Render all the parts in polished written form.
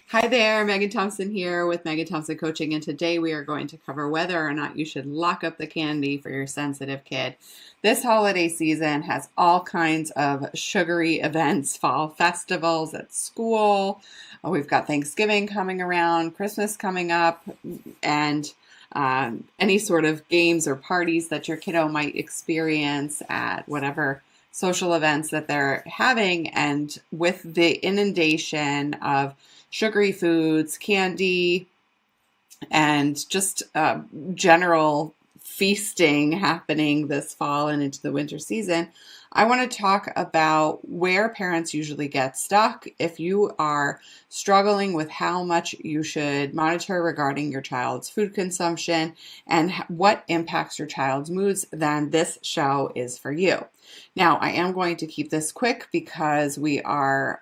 Hi there, Megan Thompson here with Megan Thompson Coaching, and today we are going to cover whether or not you should lock up the candy for your sensitive kid. This holiday season has all kinds of sugary events, fall festivals at school. We've got Thanksgiving coming around, Christmas coming up, and any sort of games or parties that your kiddo might experience at whatever social events that they're having. And with the inundation of sugary foods, candy, and just general feasting happening this fall and into the winter season, I want to talk about where parents usually get stuck. If you are struggling with how much you should monitor regarding your child's food consumption and what impacts your child's moods, then this show is for you. Now, I am going to keep this quick because we're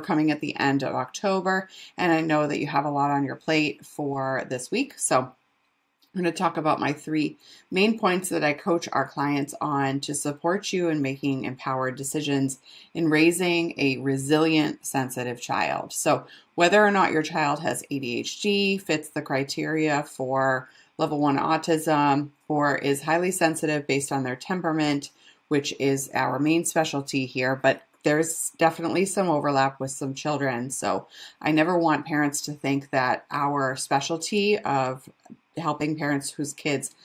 coming at the end of October, and I know that you have a lot on your plate for this week. So I'm going to talk about my 3 main points that I coach our clients on to support you in making empowered decisions in raising a resilient, sensitive child. So whether or not your child has ADHD, fits the criteria for level 1 autism, or is highly sensitive based on their temperament, which is our main specialty here, but there's definitely some overlap with some children. So I never want parents to think that our specialty of helping parents whose kids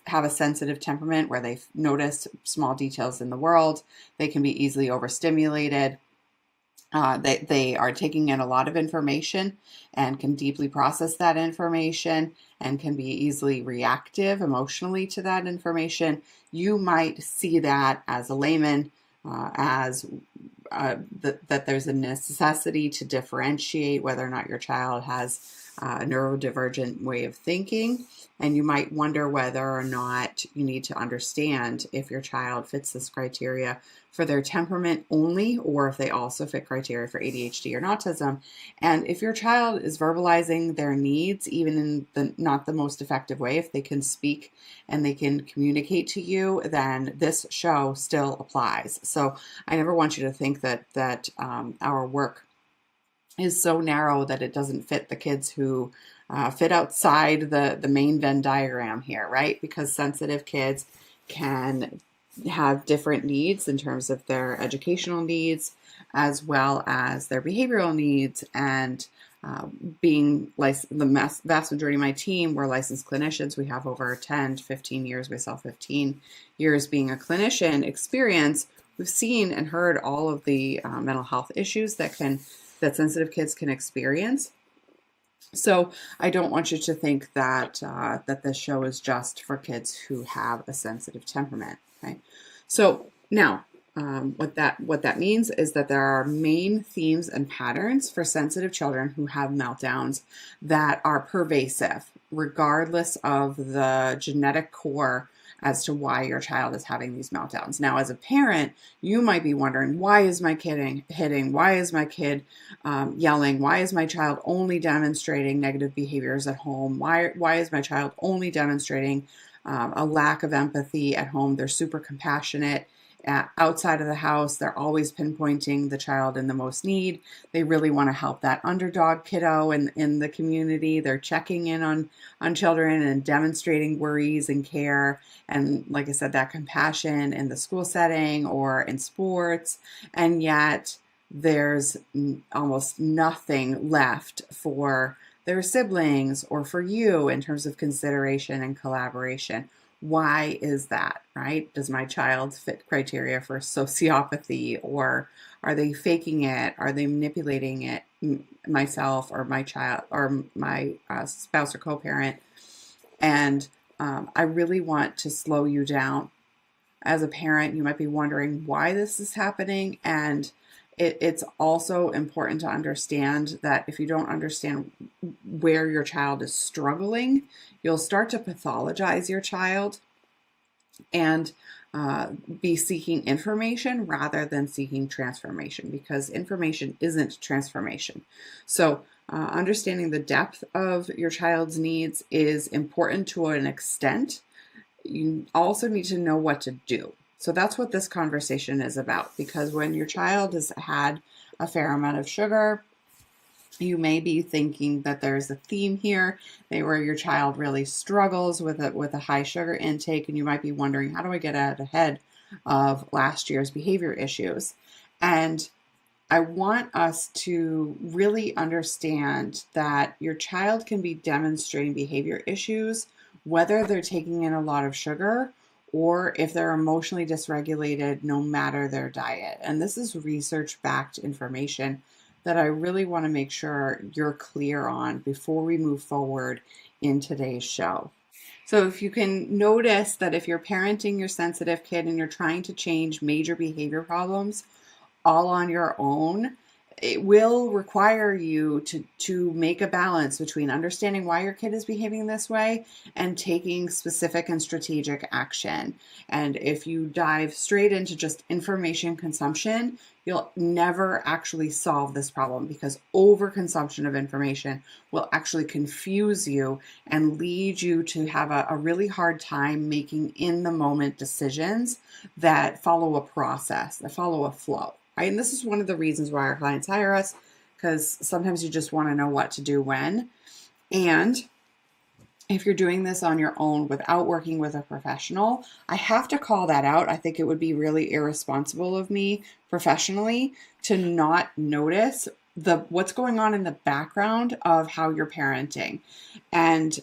have a sensitive temperament where they notice small details in the world, they can be easily overstimulated. They are taking in a lot of information and can deeply process that information and can be easily reactive emotionally to that information. You might see that as a layman, that there's a necessity to differentiate whether or not your child has a neurodivergent way of thinking. And you might wonder whether or not you need to understand if your child fits this criteria for their temperament only, or if they also fit criteria for ADHD or autism. And if your child is verbalizing their needs, even in the not the most effective way, if they can speak and they can communicate to you, then this show still applies. So I never want you to think that our work is so narrow that it doesn't fit the kids who fit outside the main Venn diagram here, right? Because sensitive kids can have different needs in terms of their educational needs as well as their behavioral needs. And being the vast majority of my team, we're licensed clinicians. We have over 10 to 15 years, myself 15 years being a clinician experience. We've seen and heard all of the mental health issues that sensitive kids can experience. So I don't want you to think that that this show is just for kids who have a sensitive temperament. Okay, so now what that means is that there are main themes and patterns for sensitive children who have meltdowns that are pervasive, regardless of the genetic core as to why your child is having these meltdowns. Now, as a parent, you might be wondering, why is my kid hitting? Why is my kid yelling? Why is my child only demonstrating negative behaviors at home? Why is my child only demonstrating a lack of empathy at home? They're super compassionate. Outside of the house, they're always pinpointing the child in the most need. They really want to help that underdog kiddo in the community. They're checking in on children and demonstrating worries and care. And like I said, that compassion in the school setting or in sports. And yet there's almost nothing left for their siblings or for you in terms of consideration and collaboration. Why is that, right? Does my child fit criteria for sociopathy, or are they faking it? Are they manipulating it, myself or my child or my spouse or co-parent? And I really want to slow you down. As a parent, you might be wondering why this is happening, and it's also important to understand that if you don't understand where your child is struggling, you'll start to pathologize your child and be seeking information rather than seeking transformation, because information isn't transformation. So understanding the depth of your child's needs is important to an extent. You also need to know what to do. So that's what this conversation is about, because when your child has had a fair amount of sugar You may be thinking that there's a theme here, where your child really struggles with a high sugar intake, and you might be wondering, how do I get out ahead of last year's behavior issues? And I want us to really understand that your child can be demonstrating behavior issues, whether they're taking in a lot of sugar or if they're emotionally dysregulated, no matter their diet. And this is research-backed information that I really want to make sure you're clear on before we move forward in today's show. So if you can notice that if you're parenting your sensitive kid and you're trying to change major behavior problems all on your own, it will require you to make a balance between understanding why your kid is behaving this way and taking specific and strategic action. And if you dive straight into just information consumption, you'll never actually solve this problem, because overconsumption of information will actually confuse you and lead you to have a really hard time making in the moment decisions that follow a process, that follow a flow. Right? And this is one of the reasons why our clients hire us, because sometimes you just want to know what to do when. And if you're doing this on your own without working with a professional, I have to call that out. I think it would be really irresponsible of me professionally to not notice what's going on in the background of how you're parenting. And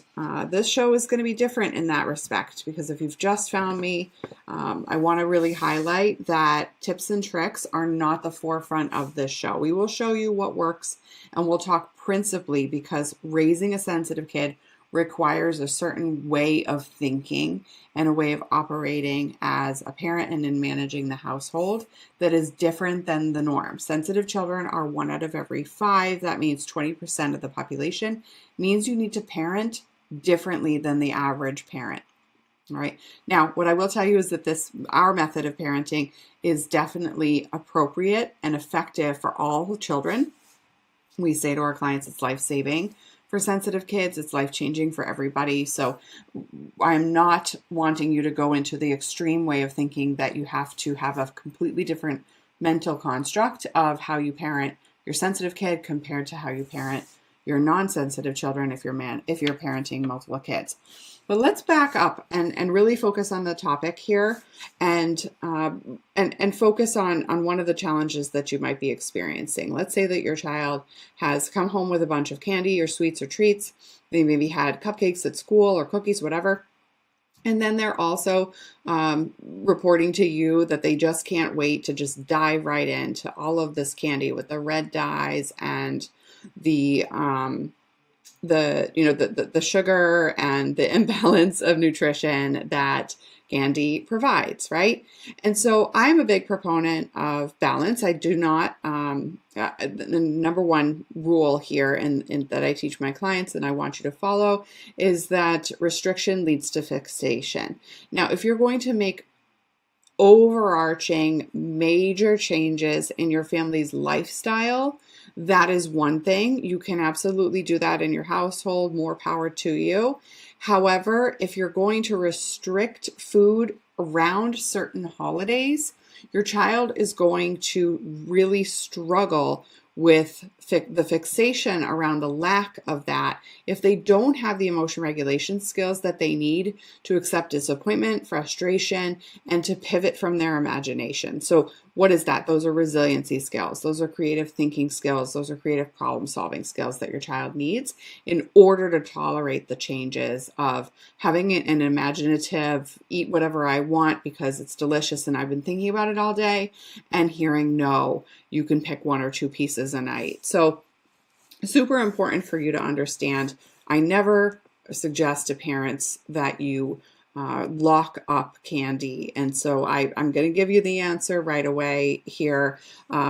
this show is going to be different in that respect, because if you've just found me, I want to really highlight that tips and tricks are not the forefront of this show. We will show you what works, and we'll talk principally because raising a sensitive kid requires a certain way of thinking and a way of operating as a parent and in managing the household that is different than the norm. Sensitive children are 1 out of every 5. That means 20% of the population. Means you need to parent differently than the average parent. All right. Now, what I will tell you is that our method of parenting is definitely appropriate and effective for all children. We say to our clients, it's life-saving. For sensitive kids, it's life-changing for everybody. So I'm not wanting you to go into the extreme way of thinking that you have to have a completely different mental construct of how you parent your sensitive kid compared to how you parent your non-sensitive children if you're parenting multiple kids. But let's back up and really focus on the topic here and focus on one of the challenges that you might be experiencing. Let's say that your child has come home with a bunch of candy or sweets or treats. They maybe had cupcakes at school or cookies, whatever. And then they're also reporting to you that they just can't wait to just dive right into all of this candy with the red dyes and the sugar and the imbalance of nutrition that candy provides, right? And so I'm a big proponent of balance. I do not, the number one rule here in that I teach my clients and I want you to follow is that restriction leads to fixation. Now, if you're going to make overarching major changes in your family's lifestyle, that is one thing. You can absolutely do that in your household. More power to you. However, if you're going to restrict food around certain holidays, your child is going to really struggle with the fixation around the lack of that if they don't have the emotion regulation skills that they need to accept disappointment, frustration, and to pivot from their imagination. So what is that? Those are resiliency skills. Those are creative thinking skills. Those are creative problem solving skills that your child needs in order to tolerate the changes of having an imaginative, eat whatever I want because it's delicious and I've been thinking about it all day, and hearing no, you can pick 1 or 2 pieces a night. So super important for you to understand. I never suggest to parents that you lock up candy. And so I'm going to give you the answer right away here,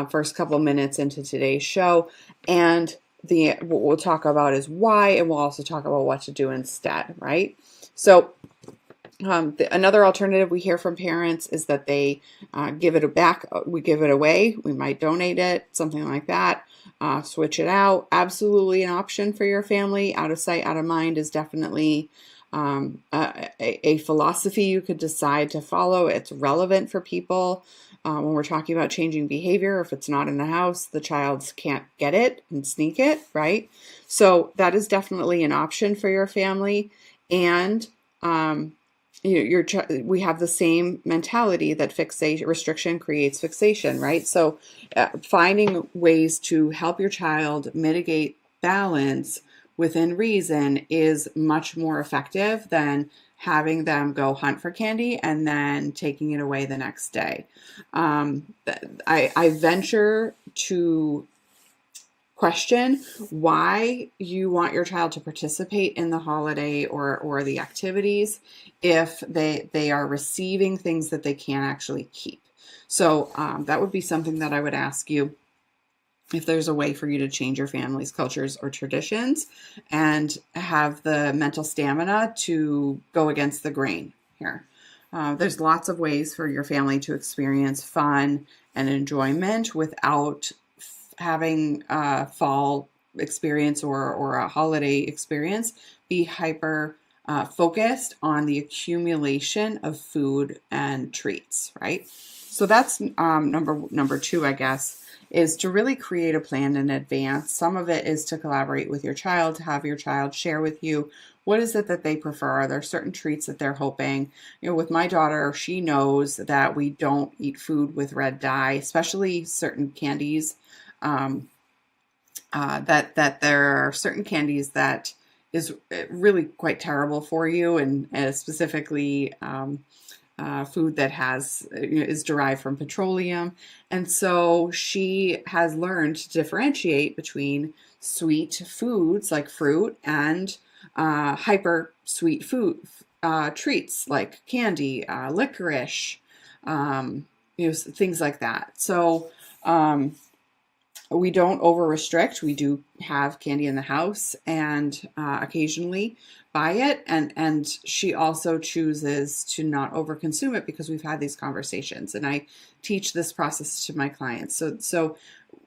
first couple minutes into today's show. And what we'll talk about is why, and we'll also talk about what to do instead, right? So another alternative we hear from parents is that they give it back. We give it away. We might donate it, something like that. Switch it out. Absolutely an option for your family. Out of sight, out of mind is definitely a philosophy you could decide to follow. It's relevant for people. When we're talking about changing behavior, if it's not in the house, the child can't get it and sneak it, right? So that is definitely an option for your family. And we have the same mentality that restriction creates fixation, right? So finding ways to help your child mitigate balance within reason is much more effective than having them go hunt for candy and then taking it away the next day. I venture to question why you want your child to participate in the holiday or the activities if they are receiving things that they can't actually keep. So that would be something that I would ask you, if there's a way for you to change your family's cultures or traditions and have the mental stamina to go against the grain here. There's lots of ways for your family to experience fun and enjoyment without having a fall experience or a holiday experience be hyper focused on the accumulation of food and treats, right? So that's number two, I guess, is to really create a plan in advance. Some of it is to collaborate with your child, to have your child share with you what is it that they prefer. Are there certain treats that they're hoping? With my daughter, she knows that we don't eat food with red dye, especially certain candies. That there are certain candies that is really quite terrible for you, and specifically food that is derived from petroleum. And so she has learned to differentiate between sweet foods like fruit and hyper sweet food treats like candy, licorice, things like that. So we don't over restrict. We do have candy in the house and occasionally buy it. And she also chooses to not over consume it because we've had these conversations, and I teach this process to my clients. So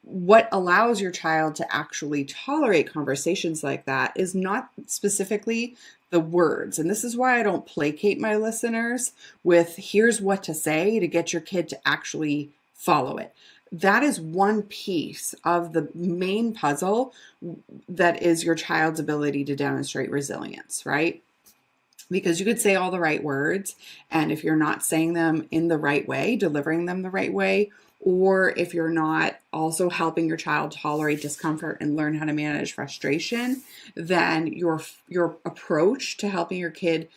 what allows your child to actually tolerate conversations like that is not specifically the words. And this is why I don't placate my listeners with here's what to say to get your kid to actually follow it. That is one piece of the main puzzle that is your child's ability to demonstrate resilience, right? Because you could say all the right words, and if you're not saying them in the right way, delivering them the right way, or if you're not also helping your child tolerate discomfort and learn how to manage frustration, then your approach to helping your kid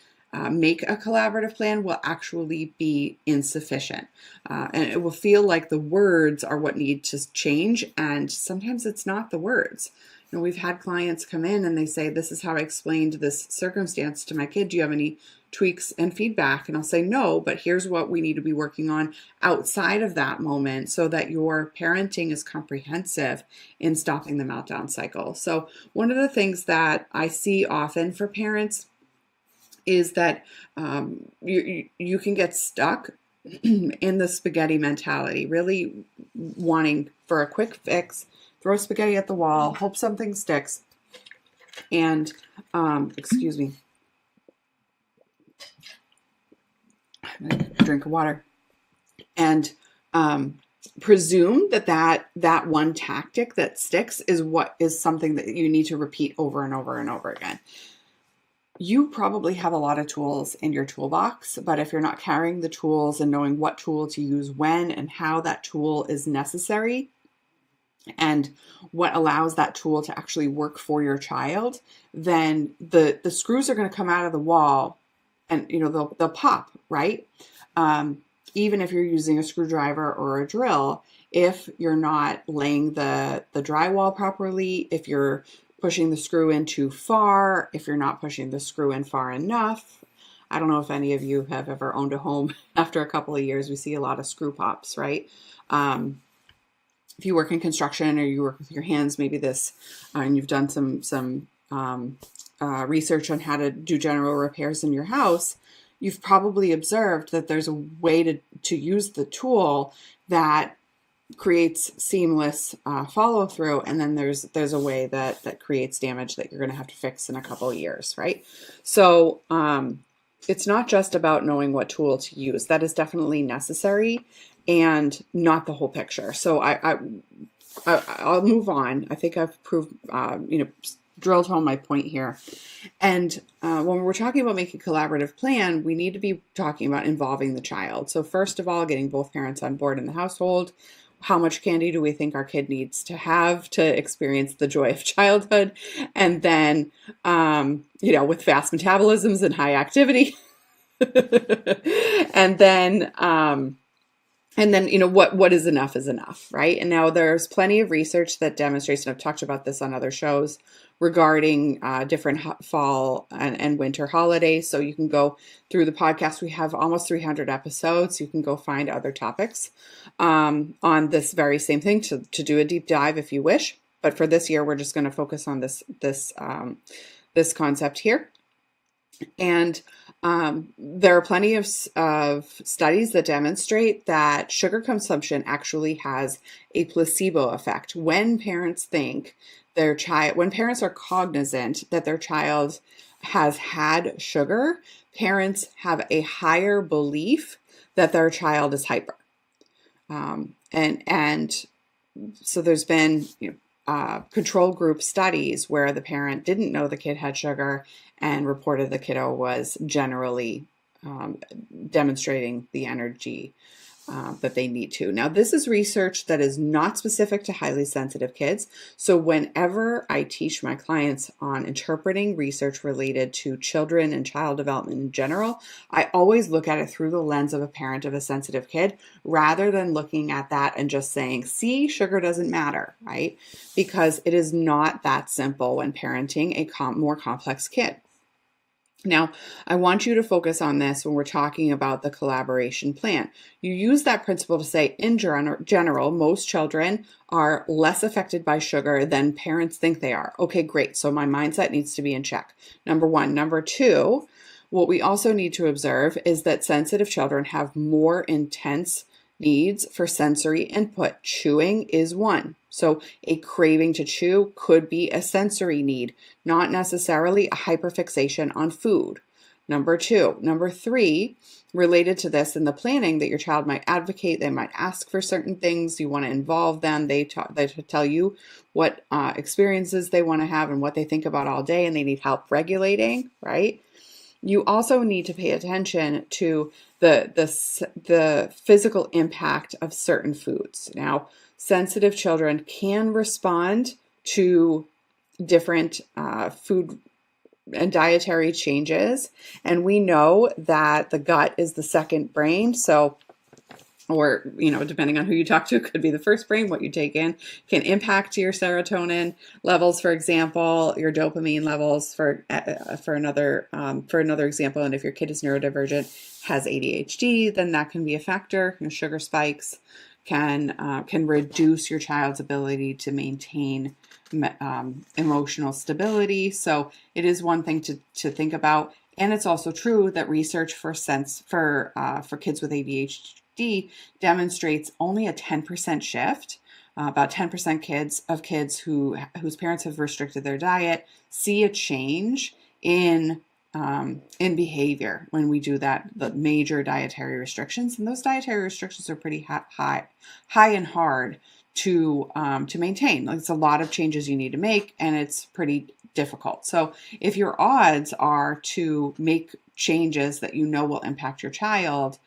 make a collaborative plan will actually be insufficient. And it will feel like the words are what need to change. And sometimes it's not the words. We've had clients come in and they say, this is how I explained this circumstance to my kid. Do you have any tweaks and feedback? And I'll say, no, but here's what we need to be working on outside of that moment so that your parenting is comprehensive in stopping the meltdown cycle. So one of the things that I see often for parents is that you can get stuck in the spaghetti mentality, really wanting for a quick fix, throw spaghetti at the wall, hope something sticks, and excuse me, drink of water, and presume that one tactic that sticks is something that you need to repeat over and over and over again. You probably have a lot of tools in your toolbox, but if you're not carrying the tools and knowing what tool to use when and how that tool is necessary and what allows that tool to actually work for your child, then the screws are going to come out of the wall and they'll pop, right? Even if you're using a screwdriver or a drill, if you're not laying the drywall properly, if you're pushing the screw in too far, if you're not pushing the screw in far enough. I don't know if any of you have ever owned a home. After a couple of years, we see a lot of screw pops, right? If you work in construction or you work with your hands, maybe and you've done some research on how to do general repairs in your house, you've probably observed that there's a way to use the tool that creates seamless follow through, and then there's a way that creates damage that you're going to have to fix in a couple of years, right? So it's not just about knowing what tool to use. That is definitely necessary, and not the whole picture. So I'll move on. I think I've drilled home my point here. And when we're talking about making a collaborative plan, we need to be talking about involving the child. So first of all, getting both parents on board in the household. How much candy do we think our kid needs to have to experience the joy of childhood? And then, with fast metabolisms and high activity. and then, what is enough, right? And now there's plenty of research that demonstrates, and I've talked about this on other shows, regarding different fall and winter holidays. So you can go through the podcast. We have almost 300 episodes. You can go find other topics on this very same thing to do a deep dive if you wish. But for this year, we're just going to focus on this concept here. And there are plenty of studies that demonstrate that sugar consumption actually has a placebo effect. When parents when parents are cognizant that their child has had sugar, parents have a higher belief that their child is hyper. And so there's been control group studies where the parent didn't know the kid had sugar and reported the kiddo was generally demonstrating the energy that they need to. Now, this is research that is not specific to highly sensitive kids. So whenever I teach my clients on interpreting research related to children and child development in general, I always look at it through the lens of a parent of a sensitive kid, rather than looking at that and just saying, see, sugar doesn't matter, right? Because it is not that simple when parenting a more complex kid. Now, I want you to focus on this when we're talking about the collaboration plan. You use that principle to say, in general, most children are less affected by sugar than parents think they are. Okay, great. So my mindset needs to be in check. Number one. Number two, what we also need to observe is that sensitive children have more intense needs for sensory input. Chewing is one. So a craving to chew could be a sensory need, not necessarily a hyperfixation on food. Number two. Number three, related to this in the planning, that your child might advocate, they might ask for certain things, you want to involve them, they tell you what experiences they want to have and what they think about all day, and they need help regulating, right? You also need to pay attention to the physical impact of certain foods. Now, sensitive children can respond to different food and dietary changes, and we know that the gut is the second brain. So, or, depending on who you talk to, it could be the first brain. What you take in can impact your serotonin levels, for example, your dopamine levels for another example. And if your kid is neurodivergent, has ADHD, then that can be a factor. Sugar spikes can reduce your child's ability to maintain emotional stability. So it is one thing to think about. And it's also true that research for kids with ADHD demonstrates only a 10% shift. About 10% kids whose parents have restricted their diet see a change in behavior when we do the major dietary restrictions. And those dietary restrictions are pretty high and hard to maintain. It's a lot of changes you need to make, and it's pretty difficult. So if your odds are to make changes that will impact your child,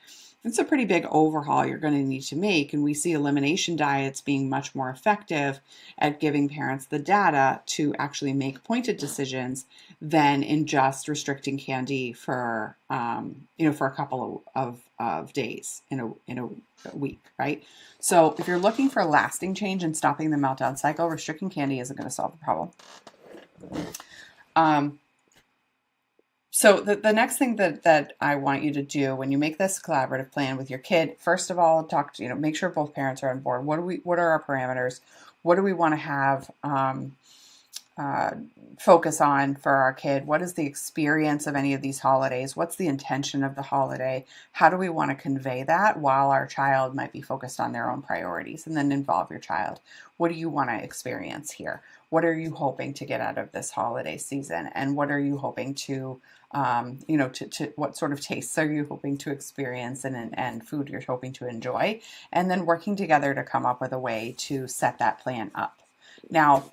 it's a pretty big overhaul you're going to need to make. And we see elimination diets being much more effective at giving parents the data to actually make pointed decisions than in just restricting candy for a couple of days in a week, right? So if you're looking for lasting change and stopping the meltdown cycle, restricting candy isn't going to solve the problem. So the next thing that I want you to do when you make this collaborative plan with your kid, first of all, make sure both parents are on board. What are our parameters? What do we want to have focus on for our kid? What is the experience of any of these holidays? What's the intention of the holiday? How do we want to convey that while our child might be focused on their own priorities? And then involve your child. What do you want to experience here? What are you hoping to get out of this holiday season? And what are you hoping to, what sort of tastes are you hoping to experience and food you're hoping to enjoy? And then working together to come up with a way to set that plan up. Now,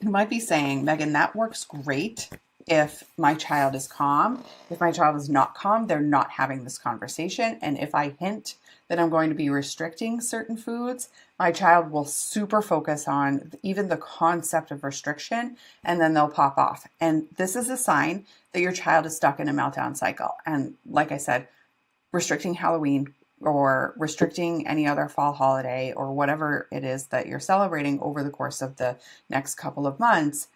you might be saying, Megan, that works great if my child is calm. If my child is not calm, they're not having this conversation. And if I hint that I'm going to be restricting certain foods, my child will super focus on even the concept of restriction, and then they'll pop off. And this is a sign that your child is stuck in a meltdown cycle. And like I said, restricting Halloween or restricting any other fall holiday or whatever it is that you're celebrating over the course of the next couple of months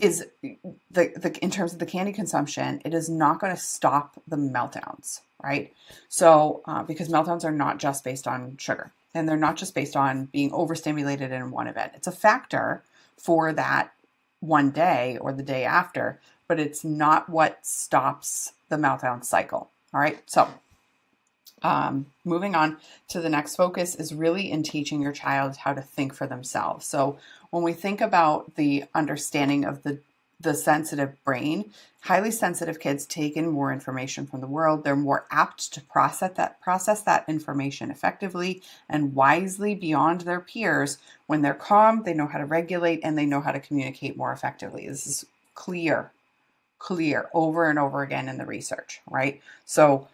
is in terms of the candy consumption, it is not going to stop the meltdowns, right? So because meltdowns are not just based on sugar, and they're not just based on being overstimulated in one event. It's a factor for that one day or the day after, but it's not what stops the meltdown cycle. All right. So moving on to the next focus is really in teaching your child how to think for themselves. So when we think about the understanding of the sensitive brain, highly sensitive kids take in more information from the world. They're more apt to process that information effectively and wisely beyond their peers. When they're calm, they know how to regulate and they know how to communicate more effectively. This is clear over and over again in the research, right? So,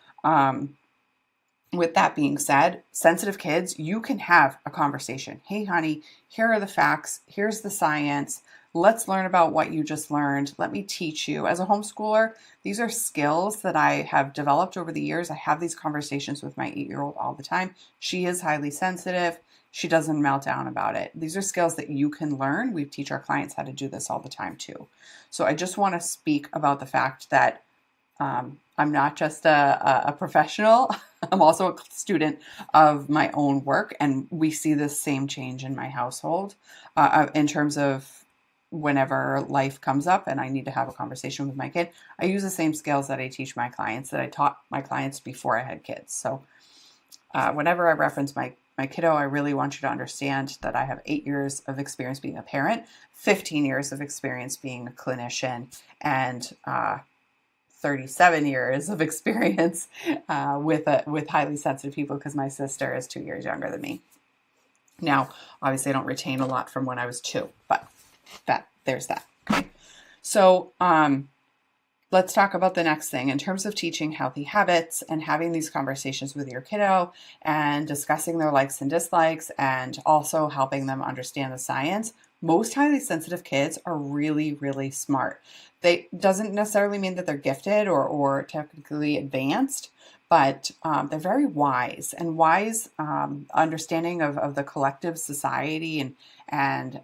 with that being said, sensitive kids, you can have a conversation. Hey, honey, here are the facts. Here's the science. Let's learn about what you just learned. Let me teach you. As a homeschooler, these are skills that I have developed over the years. I have these conversations with my 8-year-old all the time. She is highly sensitive. She doesn't melt down about it. These are skills that you can learn. We teach our clients how to do this all the time too. So I just want to speak about the fact that I'm not just a professional. I'm also a student of my own work, and we see this same change in my household in terms of whenever life comes up and I need to have a conversation with my kid. I use the same skills that I teach my clients that I taught my clients before I had kids. So whenever I reference my kiddo, I really want you to understand that I have 8 years of experience being a parent, 15 years of experience being a clinician, and 37 years of experience with highly sensitive people because my sister is 2 years younger than me. Now, obviously, I don't retain a lot from when I was 2, but there's that. Okay, so let's talk about the next thing in terms of teaching healthy habits and having these conversations with your kiddo and discussing their likes and dislikes and also helping them understand the science. Most highly sensitive kids are really, really smart. They doesn't necessarily mean that they're gifted or technically advanced, but they're very wise understanding of the collective society and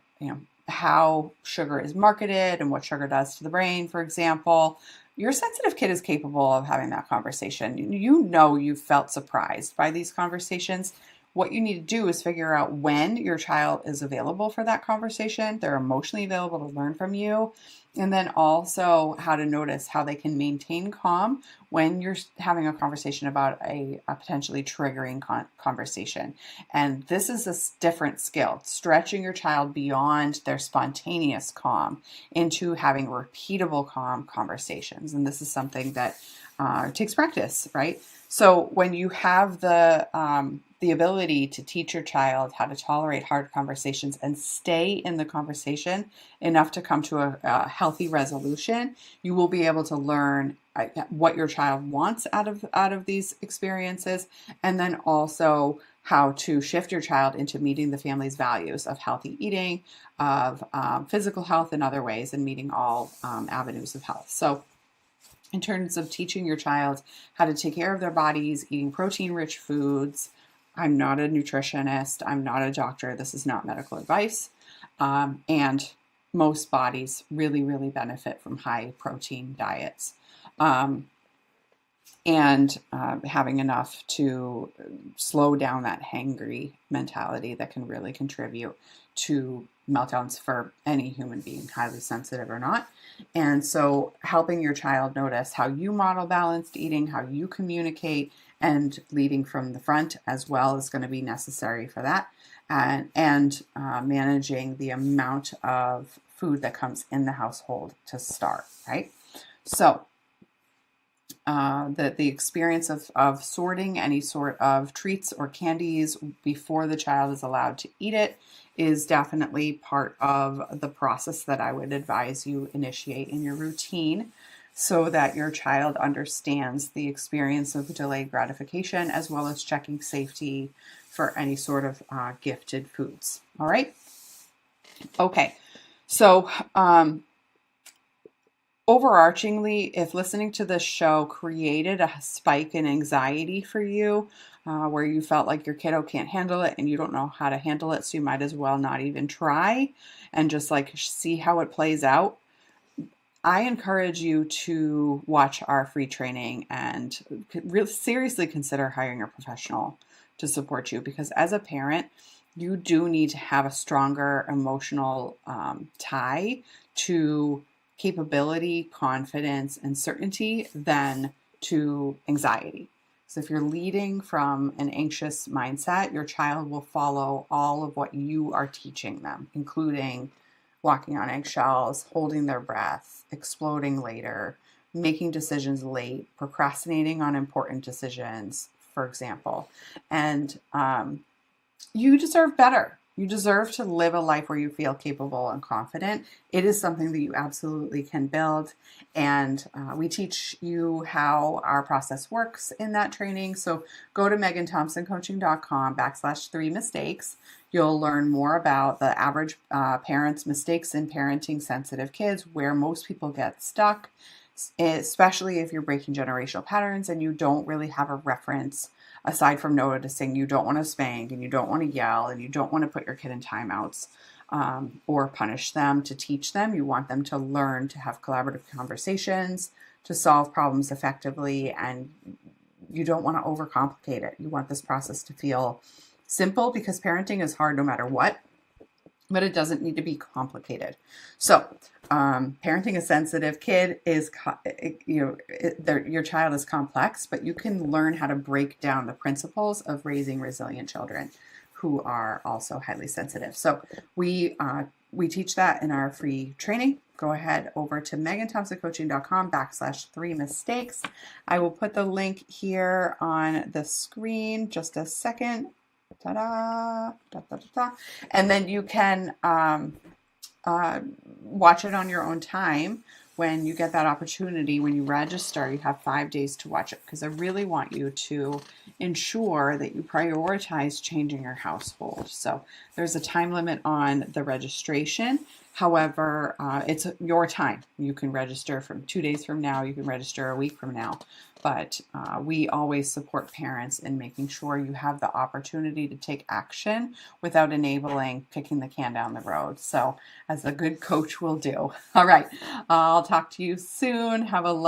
how sugar is marketed and what sugar does to the brain, for example. Your sensitive kid is capable of having that conversation. You've felt surprised by these conversations. What you need to do is figure out when your child is available for that conversation. They're emotionally available to learn from you. And then also how to notice how they can maintain calm when you're having a conversation about a potentially triggering conversation. And this is a different skill, stretching your child beyond their spontaneous calm into having repeatable calm conversations. And this is something that takes practice, right? So when you have the ability to teach your child how to tolerate hard conversations and stay in the conversation enough to come to a healthy resolution, you will be able to learn what your child wants out of these experiences, and then also how to shift your child into meeting the family's values of healthy eating, of physical health in other ways, and meeting all avenues of health. So in terms of teaching your child how to take care of their bodies, eating protein-rich foods, I'm not a nutritionist. I'm not a doctor. This is not medical advice. And most bodies really, really benefit from high protein diets. And having enough to slow down that hangry mentality that can really contribute to meltdowns for any human being, highly sensitive or not. And so helping your child notice how you model balanced eating, how you communicate, and leading from the front as well is going to be necessary for that. And managing the amount of food that comes in the household to start, right? So the experience of sorting any sort of treats or candies before the child is allowed to eat it is definitely part of the process that I would advise you initiate in your routine, so that your child understands the experience of delayed gratification, as well as checking safety for any sort of gifted foods. All right. Okay. So, overarchingly, if listening to this show created a spike in anxiety for you, where you felt like your kiddo can't handle it and you don't know how to handle it, so you might as well not even try and just like see how it plays out, I encourage you to watch our free training and really seriously consider hiring a professional to support you, because as a parent, you do need to have a stronger emotional tie to capability, confidence, and certainty than to anxiety. So if you're leading from an anxious mindset, your child will follow all of what you are teaching them, including walking on eggshells, holding their breath, exploding later, making decisions late, procrastinating on important decisions, for example. And you deserve better. You deserve to live a life where you feel capable and confident. It is something that you absolutely can build. And we teach you how our process works in that training. So go to meganthompsoncoaching.com/3mistakes. You'll learn more about the average parent's mistakes in parenting sensitive kids, where most people get stuck, especially if you're breaking generational patterns and you don't really have a reference. Aside from noticing you don't want to spank and you don't want to yell and you don't want to put your kid in timeouts or punish them to teach them, you want them to learn to have collaborative conversations, to solve problems effectively, and you don't want to overcomplicate it. You want this process to feel simple, because parenting is hard no matter what, but it doesn't need to be complicated. So parenting a sensitive kid is, your child is complex, but you can learn how to break down the principles of raising resilient children who are also highly sensitive. So we teach that in our free training. Go ahead over to meganthompsoncoaching.com/3mistakes. I will put the link here on the screen. Just a second. Ta-da, da, da, da, da. And then you can watch it on your own time when you get that opportunity. When you register, you have 5 days to watch it, because I really want you to ensure that you prioritize changing your household. So there's a time limit on the registration. However, it's your time. You can register from 2 days from now. You can register a week from now. But we always support parents in making sure you have the opportunity to take action without enabling kicking the can down the road. So as a good coach will do. All right. I'll talk to you soon. Have a lovely